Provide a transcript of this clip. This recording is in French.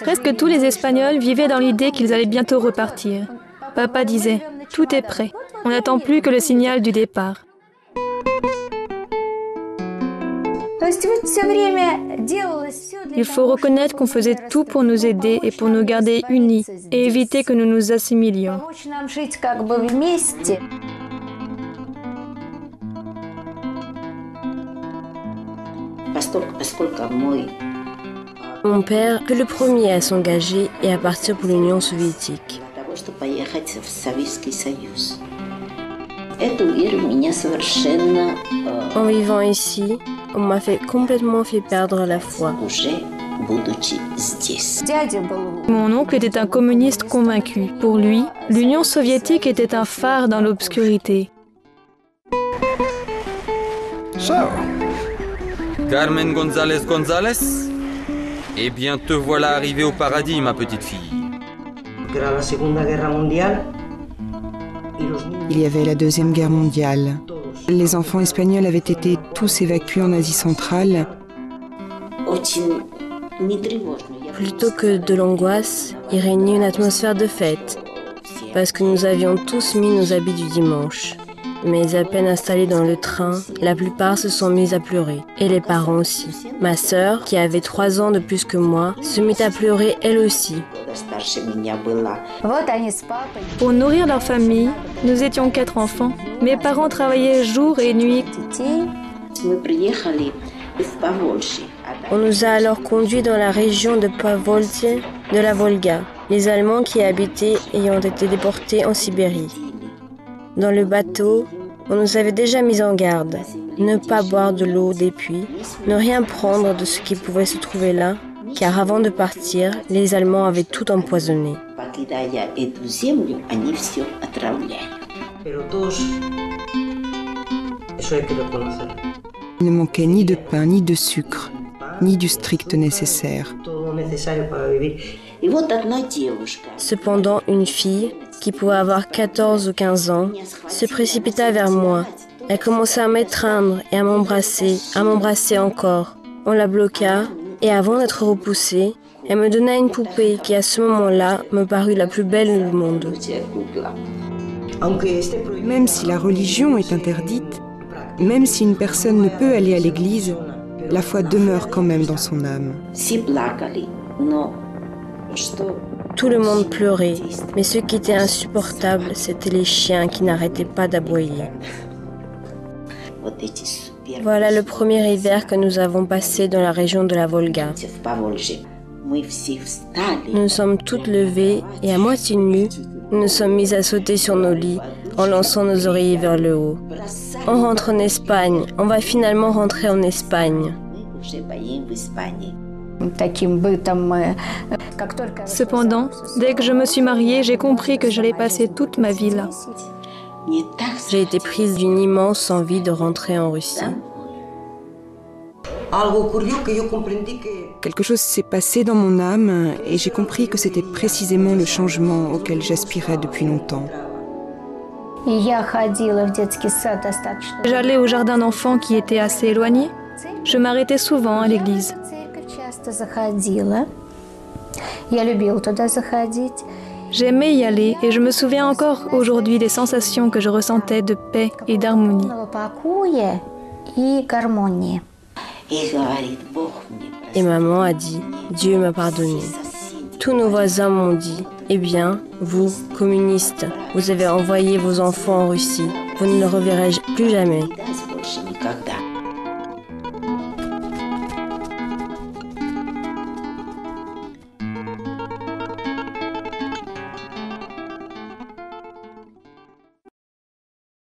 Presque tous les Espagnols vivaient dans l'idée qu'ils allaient bientôt repartir. Papa disait « Tout est prêt, on n'attend plus que le signal du départ ». Il faut reconnaître qu'on faisait tout pour nous aider et pour nous garder unis et éviter que nous nous assimilions. Mon père fut le premier à s'engager et à partir pour l'Union soviétique. En vivant ici, on m'a complètement fait perdre la foi. Mon oncle était un communiste convaincu. Pour lui, l'Union soviétique était un phare dans l'obscurité. So, Carmen González González? Eh bien, te voilà arrivée au paradis, ma petite fille. Il y avait la Deuxième Guerre mondiale. Les enfants espagnols avaient été tous évacués en Asie centrale. Plutôt que de l'angoisse, il régnait une atmosphère de fête, parce que nous avions tous mis nos habits du dimanche. Mais à peine installés dans le train, la plupart se sont mis à pleurer, et les parents aussi. Ma sœur, qui avait 3 ans de plus que moi, se mit à pleurer elle aussi. Pour nourrir leur famille, nous étions 4 enfants. Mes parents travaillaient jour et nuit. On nous a alors conduits dans la région de Pavoltse de la Volga, les Allemands qui y habitaient ayant été déportés en Sibérie. Dans le bateau, on nous avait déjà mis en garde. Ne pas boire de l'eau des puits, ne rien prendre de ce qui pouvait se trouver là, car avant de partir, les Allemands avaient tout empoisonné. Il ne manquait ni de pain, ni de sucre, ni du strict nécessaire. Cependant, une fille, qui pouvait avoir 14 ou 15 ans, se précipita vers moi. Elle commença à m'étreindre et à m'embrasser encore. On la bloqua et avant d'être repoussée, elle me donna une poupée qui à ce moment-là me parut la plus belle du monde. Même si la religion est interdite, même si une personne ne peut aller à l'église, la foi demeure quand même dans son âme. Tout le monde pleurait, mais ce qui était insupportable, c'était les chiens qui n'arrêtaient pas d'aboyer. Voilà le premier hiver que nous avons passé dans la région de la Volga. Nous nous sommes toutes levées et à moitié nues, nous nous sommes mis à sauter sur nos lits en lançant nos oreillers vers le haut. On rentre en Espagne, on va finalement rentrer en Espagne. Cependant, dès que je me suis mariée, j'ai compris que j'allais passer toute ma vie là. J'ai été prise d'une immense envie de rentrer en Russie. Quelque chose s'est passé dans mon âme et j'ai compris que c'était précisément le changement auquel j'aspirais depuis longtemps. J'allais au jardin d'enfants qui était assez éloigné. Je m'arrêtais souvent à l'église. J'aimais y aller et je me souviens encore aujourd'hui des sensations que je ressentais de paix et d'harmonie. Et maman a dit, Dieu m'a pardonné. Tous nos voisins m'ont dit, eh bien, vous, communistes, vous avez envoyé vos enfants en Russie. Vous ne le reverrez plus jamais.